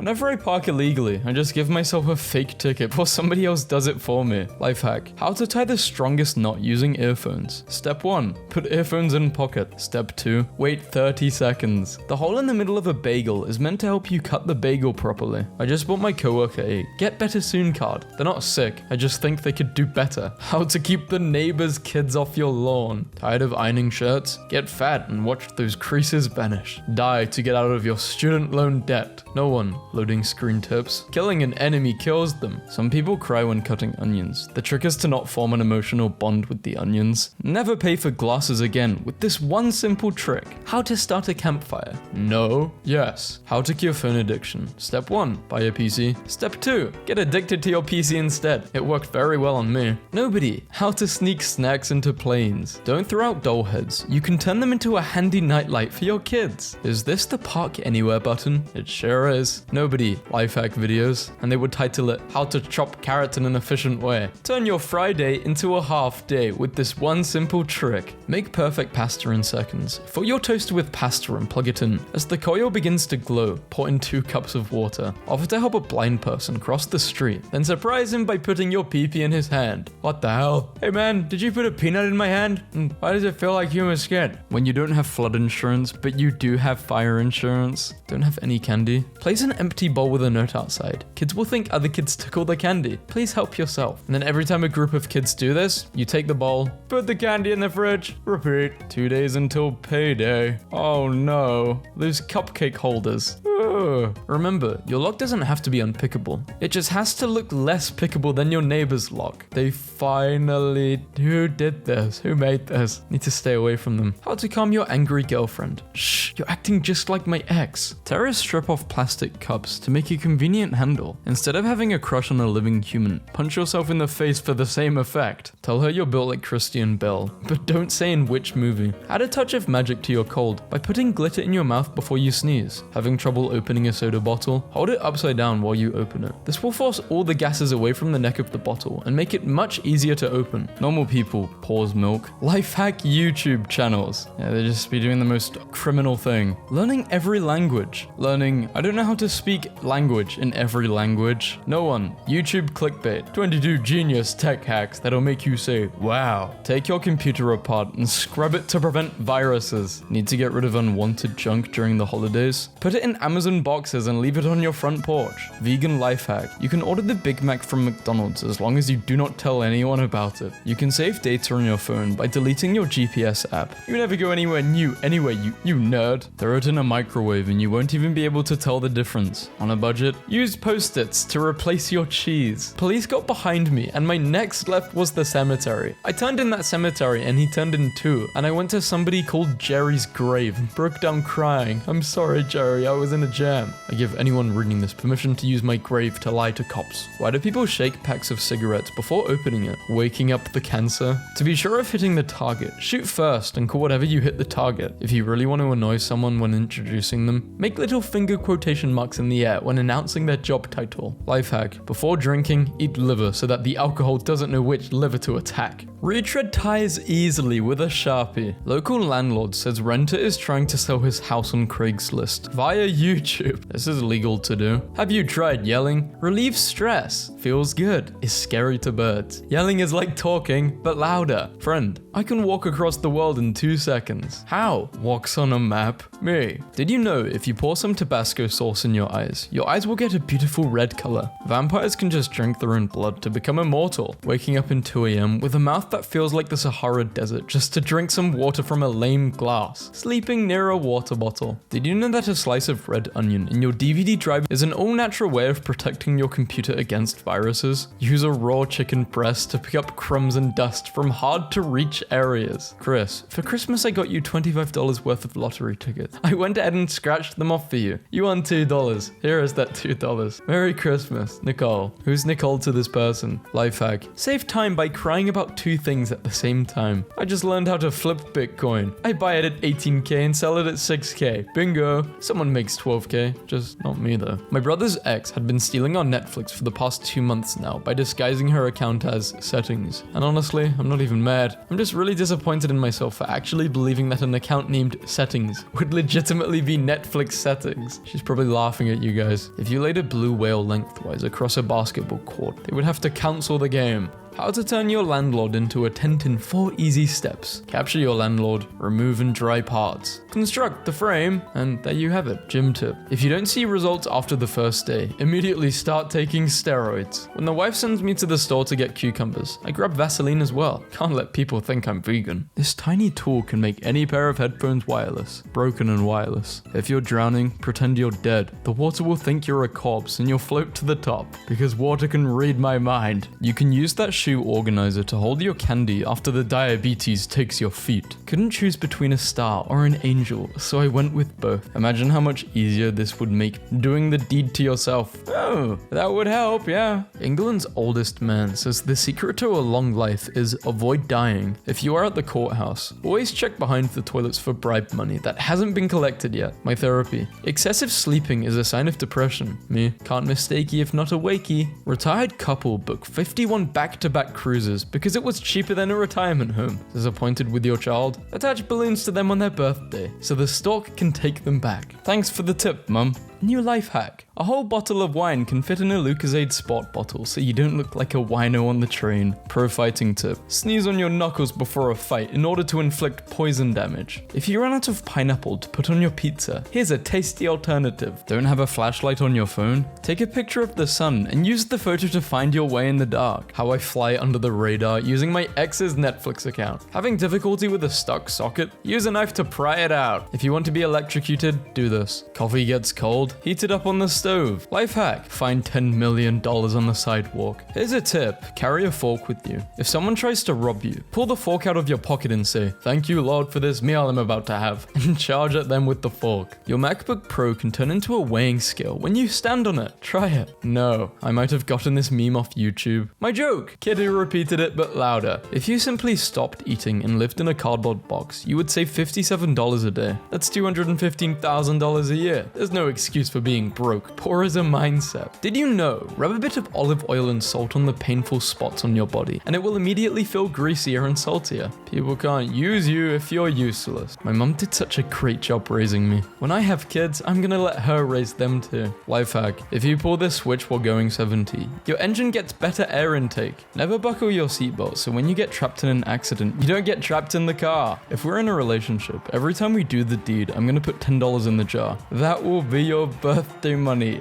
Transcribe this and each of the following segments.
Whenever I park illegally, I just give myself a fake ticket before somebody else does it for me. Life hack: how to tie the strongest knot using earphones. Step 1. Put earphones in pocket. Step 2. Wait 30 seconds. The hole in the middle of a bagel is meant to help you cut the bagel properly. I just bought my coworker a Get Better Soon card. They're not sick, I just think they could do better. How to keep the neighbor's kids off your lawn. Tired of ironing shirts? Get fat and watch those creases vanish. Die to get out of your student loan debt. No one. Loading screen tips. Killing an enemy kills them. Some people cry when cutting onions. The trick is to not form an emotional bond with the onions. Never pay for glasses again with this one simple trick. How to start a campfire. No. Yes. How to cure phone addiction. Step 1. Buy a PC. Step 2. Get addicted to your PC instead. It worked very well on me. Nobody. How to sneak snacks into planes. Don't throw out doll heads. You can turn them into a handy nightlight for your kids. Is this the Park Anywhere button? It sure is. Nobody. Life hack videos, and they would title it How to Chop Carrots in an Efficient Way. Turn your Friday into a half day with this one simple trick. Make perfect pasta in seconds. Fill your toaster with pasta and plug it in. As the coil begins to glow, pour in 2 cups of water. Offer to help a blind person cross the street, then surprise him by putting your pee-pee in his hand. What the hell? Hey man, did you put a peanut in my hand? Why does it feel like human skin? When you don't have flood insurance, but you do have fire insurance. Don't have any candy? Place an empty bowl with a note outside. Kids will think other kids took all the candy. Please help yourself. And then every time a group of kids do this, you take the bowl, put the candy in the fridge, repeat. 2 days until payday. Oh no, those cupcake holders. Ugh. Remember, your lock doesn't have to be unpickable. It just has to look less pickable than your neighbor's lock. They finally... Who did this? Who made this? Need to stay away from them. How to calm your angry girlfriend. Shh, you're acting just like my ex. Terrorists strip off plastic cups to make a convenient handle. Instead of having a crush on a living human, punch yourself in the face for the same effect. Tell her you're built like Christian Bale, but don't say in which movie. Add a touch of magic to your cold by putting glitter in your mouth before you sneeze. Having trouble opening a soda bottle? Hold it upside down while you open it. This will force all the gases away from the neck of the bottle and make it much easier to open. Normal people pause milk. Life hack YouTube channels. Yeah, they just be doing the most criminal thing. Learning every language. I don't know how to speak language in every language. No one. YouTube clickbait. 22 genius tech hacks that'll make you say, wow. Take your computer apart and scrub it to prevent viruses. Need to get rid of unwanted junk during the holidays? Put it in Amazon boxes and leave it on your front porch. Vegan life hack. You can order the Big Mac from McDonald's as long as you do not tell anyone about it. You can save data on your phone by deleting your GPS app. You never go anywhere new anyway, you nerd. Throw it in a microwave and you won't even be able to tell the difference. On a budget? Use Post-its to replace your cheese. Police got behind me and my next left was the cemetery. I turned in that cemetery and he turned in too, and I went to somebody called Jerry's grave and broke down crying. I'm sorry, Jerry, I was in a jam. I give anyone reading this permission to use my grave to lie to cops. Why do people shake packs of cigarettes before opening it? Waking up the cancer? To be sure of hitting the target, shoot first and call whatever you hit the target. If you really want to annoy someone when introducing them, make little finger quotation marks in the air when announcing their job title. Life hack: before drinking, eat liver so that the alcohol doesn't know which liver to attack. Retread tires easily with a Sharpie. Local landlord says renter is trying to sell his house on Craigslist via YouTube. This is legal to do. Have you tried yelling? Relieves stress. Feels good. Is scary to birds. Yelling is like talking, but louder. Friend, I can walk across the world in 2 seconds. How? Walks on a map. Me. Did you know if you pour some Tabasco sauce in your eyes will get a beautiful red color? Vampires can just drink their own blood to become immortal. Waking up in 2 a.m. with a mouth that feels like the Sahara Desert just to drink some water from a lame glass. Sleeping near a water bottle. Did you know that a slice of red onion in your DVD drive is an all-natural way of protecting your computer against viruses? Use a raw chicken breast to pick up crumbs and dust from hard-to-reach areas. Chris, for Christmas I got you $25 worth of lottery tickets. I went ahead and scratched them off for you. You won $2. Here is that $2. Merry Christmas, Nicole. Who's Nicole to this person? Life hack: save time by crying about 2 things at the same time. I just learned how to flip Bitcoin. I buy it at 18k and sell it at 6k. Bingo. Someone makes 12k okay? Just not me though. My brother's ex had been stealing our Netflix for the past 2 months now by disguising her account as settings. And honestly, I'm not even mad. I'm just really disappointed in myself for actually believing that an account named settings would legitimately be Netflix settings. She's probably laughing at you guys. If you laid a blue whale lengthwise across a basketball court, they would have to cancel the game. How to turn your landlord into a tent in 4 easy steps. Capture your landlord, remove and dry parts. Construct the frame, and there you have it. Gym tip. If you don't see results after the first day, immediately start taking steroids. When the wife sends me to the store to get cucumbers, I grab Vaseline as well. Can't let people think I'm vegan. This tiny tool can make any pair of headphones wireless. Broken and wireless. If you're drowning, pretend you're dead. The water will think you're a corpse and you'll float to the top, because water can read my mind. You can use that shoe organizer to hold your candy after the diabetes takes your feet. Couldn't choose between a star or an angel, so I went with both. Imagine how much easier this would make doing the deed to yourself. Oh, that would help, yeah. England's oldest man says the secret to a long life is avoid dying. If you are at the courthouse, always check behind the toilets for bribe money that hasn't been collected yet. My therapy. Excessive sleeping is a sign of depression. Me. Can't mistakey if not a wakey. Retired couple book 51 back-to-back cruises because it was cheaper than a retirement home. Disappointed with your child? Attach balloons to them on their birthday so the stork can take them back. Thanks for the tip, mum. New life hack. A whole bottle of wine can fit in a Lucozade Sport bottle so you don't look like a wino on the train. Pro fighting tip. Sneeze on your knuckles before a fight in order to inflict poison damage. If you run out of pineapple to put on your pizza, here's a tasty alternative. Don't have a flashlight on your phone? Take a picture of the sun and use the photo to find your way in the dark. How I fly under the radar using my ex's Netflix account. Having difficulty with a stuck socket? Use a knife to pry it out. If you want to be electrocuted, do this. Coffee gets cold? Heat it up on the stove. Life hack. Find $10 million on the sidewalk. Here's a tip. Carry a fork with you. If someone tries to rob you, pull the fork out of your pocket and say, "Thank you, Lord, for this meal I'm about to have," and charge at them with the fork. Your MacBook Pro can turn into a weighing scale when you stand on it. Try it. No, I might have gotten this meme off YouTube. My joke. Kid who repeated it but louder. If you simply stopped eating and lived in a cardboard box, you would save $57 a day. That's $215,000 a year. There's no excuse for being broke. Poor is a mindset. Did you know? Rub a bit of olive oil and salt on the painful spots on your body, and it will immediately feel greasier and saltier. People can't use you if you're useless. My mum did such a great job raising me. When I have kids, I'm gonna let her raise them too. Life hack. If you pull this switch while going 70, your engine gets better air intake. Never buckle your seatbelt so when you get trapped in an accident, you don't get trapped in the car. If we're in a relationship, every time we do the deed, I'm gonna put $10 in the jar. That will be your birthday money.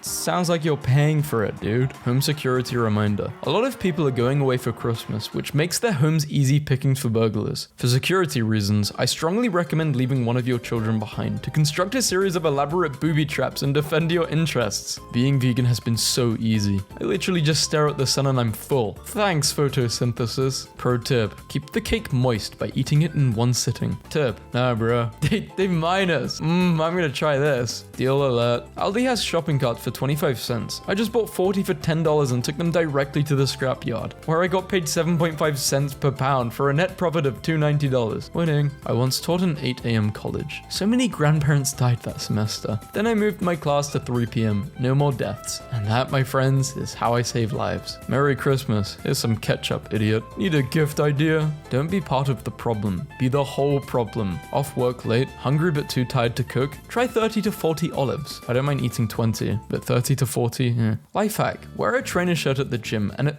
Sounds like you're paying for it, dude. Home security reminder. A lot of people are going away for Christmas, which makes their homes easy pickings for burglars. For security reasons, I strongly recommend leaving one of your children behind to construct a series of elaborate booby traps and defend your interests. Being vegan has been so easy. I literally just stare at the sun and I'm full. Thanks, photosynthesis. Pro tip. Keep the cake moist by eating it in one sitting. Tip. Nah, bro. They mine us. I'm gonna try this. Deal alert. Aldi has shopping carts for 25 cents. I just bought 40 for $10 and took them directly to the scrapyard, where I got paid 7.5 cents per pound for a net profit of $290. Winning. I once taught an 8 a.m. college. So many grandparents died that semester. Then I moved my class to 3 p.m. No more deaths. And that, my friends, is how I save lives. Merry Christmas. Here's some ketchup, idiot. Need a gift idea? Don't be part of the problem. Be the whole problem. Off work late, hungry but too tired to cook? Try 30 to 40 olives. I don't mind eating 20, but 30 to 40, Life hack. Wear a trainer shirt at the gym and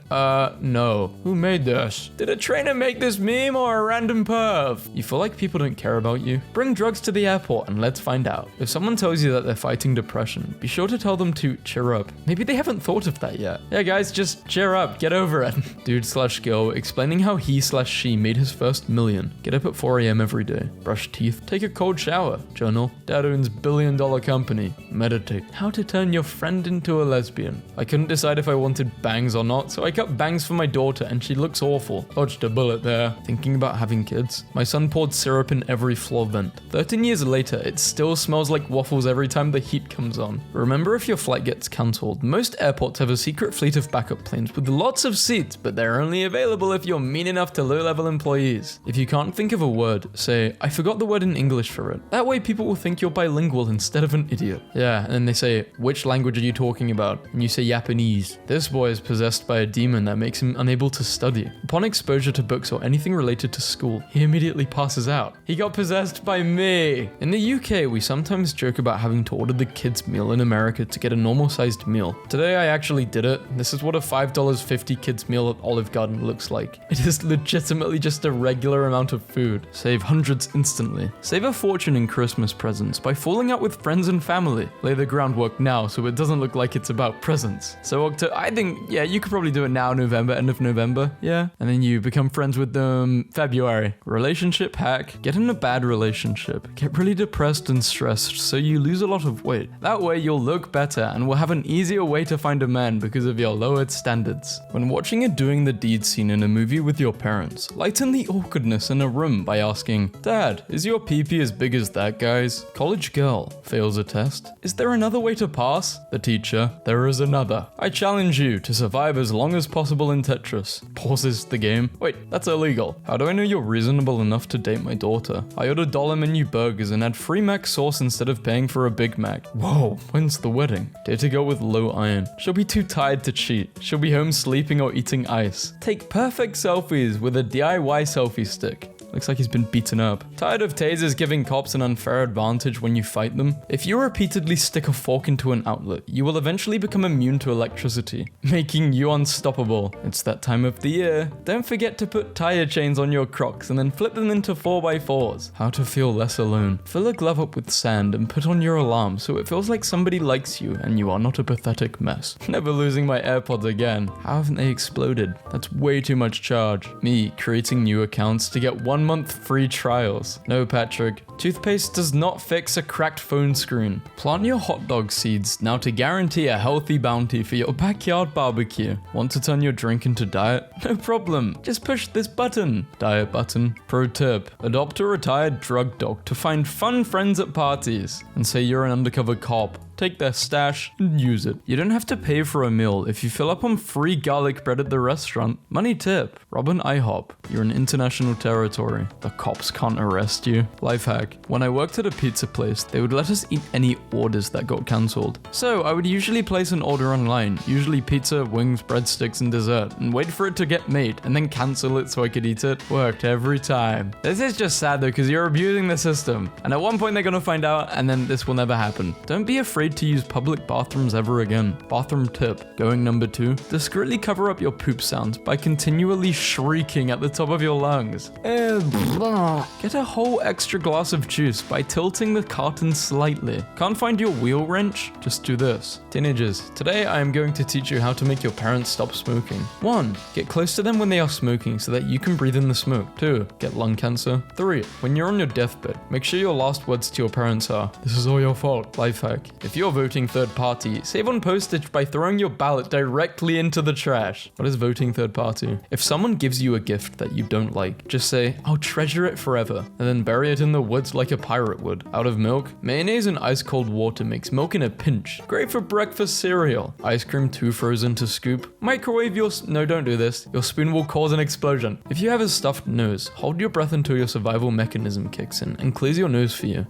no. Who made this? Did a trainer make this meme or a random perv? You feel like people don't care about you? Bring drugs to the airport and let's find out. If someone tells you that they're fighting depression, be sure to tell them to cheer up. Maybe they haven't thought of that yet. Yeah guys, just cheer up, get over it. Dude/girl explaining how he/she made his first million. Get up at 4 a.m. every day. Brush teeth. Take a cold shower. Journal. Dad owns billion-dollar company. Meditate. How to turn your friend into a lesbian. I couldn't decide if I wanted bangs or not, so I cut bangs for my daughter and she looks awful. Dodged a bullet there. Thinking about having kids. My son poured syrup in every floor vent. 13 years later, it still smells like waffles every time the heat comes on. Remember, if your flight gets cancelled, most airports have a secret fleet of backup planes with lots of seats, but they're only available if you're mean enough to low-level employees. If you can't think of a word, say, "I forgot the word in English for it." That way people will think you're bilingual instead of an idiot. Yeah, and then they say, which language are you talking about? And you say Japanese. This boy is possessed by a demon that makes him unable to study. Upon exposure to books or anything related to school, he immediately passes out. He got possessed by me. In the UK, we sometimes joke about having to order the kids' meal in America to get a normal-sized meal. Today, I actually did it. This is what a $5.50 kids' meal at Olive Garden looks like. It is legitimately just a regular amount of food. Save hundreds instantly. Save a fortune in Christmas presents by falling out with friends and family. Lay the groundwork now so it doesn't look like it's about presents. So I think, yeah, you could probably do it now, November, end of November, yeah? And then you become friends with them February. Relationship hack. Get in a bad relationship. Get really depressed and stressed so you lose a lot of weight. That way you'll look better and will have an easier way to find a man because of your lowered standards. When watching a doing the deed scene in a movie with your parents, lighten the awkwardness in a room by asking, Dad, is your pee-pee as big as that guy's? College girl fails a test. Is there another way to pass? The teacher, there is another. I challenge you to survive as long as possible in Tetris. Pauses the game. Wait, that's illegal. How do I know you're reasonable enough to date my daughter? I ordered $1 menu burgers and had free Mac sauce instead of paying for a Big Mac. Whoa, when's the wedding? Date a girl with low iron. She'll be too tired to cheat. She'll be home sleeping or eating ice. Take perfect selfies with a DIY selfie stick. Looks like he's been beaten up. Tired of tasers giving cops an unfair advantage when you fight them? If you repeatedly stick a fork into an outlet, you will eventually become immune to electricity, making you unstoppable. It's that time of the year. Don't forget to put tire chains on your Crocs and then flip them into 4x4s. How to feel less alone. Fill a glove up with sand and put on your alarm so it feels like somebody likes you and you are not a pathetic mess. Never losing my AirPods again. How haven't they exploded? That's way too much charge. Me creating new accounts to get 1 month free trials. No, Patrick. Toothpaste does not fix a cracked phone screen. Plant your hot dog seeds now to guarantee a healthy bounty for your backyard barbecue. Want to turn your drink into diet? No problem. Just push this button. Diet button. Pro tip. Adopt a retired drug dog to find fun friends at parties and say you're an undercover cop. Take their stash and use it. You don't have to pay for a meal if you fill up on free garlic bread at the restaurant. Money tip. Rob an IHOP. You're in international territory. The cops can't arrest you. Life hack. When I worked at a pizza place, they would let us eat any orders that got cancelled. So I would usually place an order online, usually pizza, wings, breadsticks, and dessert, and wait for it to get made, and then cancel it so I could eat it. Worked every time. This is just sad though, because you're abusing the system. And at one point they're gonna find out, and then this will never happen. Don't be afraid to use public bathrooms ever again. Bathroom tip. Going number 2. Discreetly cover up your poop sounds by continually shrieking at the top of your lungs. Get a whole extra glass of juice by tilting the carton slightly. Can't find your wheel wrench? Just do this. Teenagers, today I am going to teach you how to make your parents stop smoking. 1. Get close to them when they are smoking so that you can breathe in the smoke. 2. Get lung cancer. 3. When you're on your deathbed, make sure your last words to your parents are, "This is all your fault." Life hack. If you're voting third party, save on postage by throwing your ballot directly into the trash. What is voting third party? If someone gives you a gift that you don't like, just say, "I'll treasure it forever," and then bury it in the woods like a pirate would. Out of milk? Mayonnaise and ice cold water makes milk in a pinch. Great for breakfast cereal. Ice cream too frozen to scoop. Microwave your no, don't do this. Your spoon will cause an explosion. If you have a stuffed nose, hold your breath until your survival mechanism kicks in and clears your nose for you.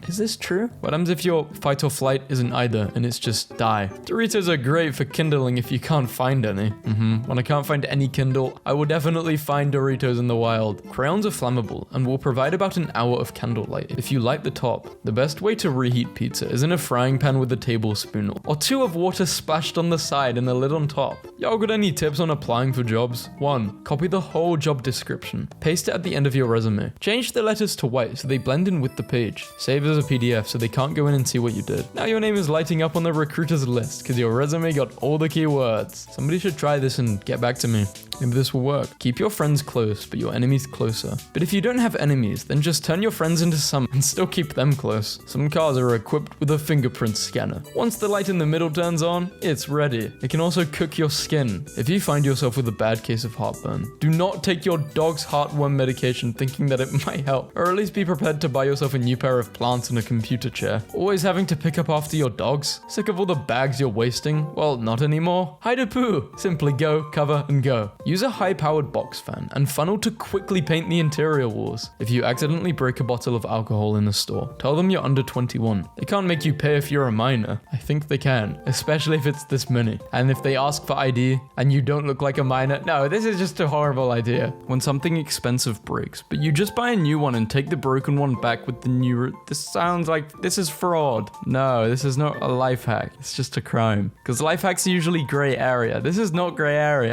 Is this true? What happens if your fight or flight isn't either and it's just die? Doritos are great for kindling if you can't find any. When I can't find any Kindle, I will definitely find Doritos in the wild. Crayons are flammable and will provide about an hour of candlelight if you light the top. The best way to reheat pizza is in a frying pan with a tablespoon or 2 of water splashed on the side and the lid on top. Y'all got any tips on applying for jobs? 1. Copy the whole job description. Paste it at the end of your resume. Change the letters to white so they blend in with the page. Save as a PDF so they can't go in and see what you did. Now your name is lighting up on the recruiter's list because your resume got all the keywords. Somebody should try this and get back to me. Maybe this will work. Keep your friends close, but your enemies closer. But if you don't have enemies, then just turn your friends into some and still keep them close. Some cars are equipped with a fingerprint scanner. Once the light in the middle turns on, it's ready. It can also cook your skin. If you find yourself with a bad case of heartburn, do not take your dog's heartworm medication thinking that it might help, or at least be prepared to buy yourself a new pair of plants and a computer chair. Always having to pick pick up after your dogs? Sick of all the bags you're wasting? Well, not anymore. Hide a poo. Simply go, cover, and go. Use a high-powered box fan and funnel to quickly paint the interior walls. If you accidentally break a bottle of alcohol in the store, tell them you're under 21. They can't make you pay if you're a minor. I think they can, especially if it's this many. And if they ask for ID and you don't look like a minor, no, this is just a horrible idea. When something expensive breaks, but you just buy a new one and take the broken one back with the new, this sounds like this is fraud. No, this is not a life hack. It's just a crime. Because life hacks are usually gray area. This is not gray area.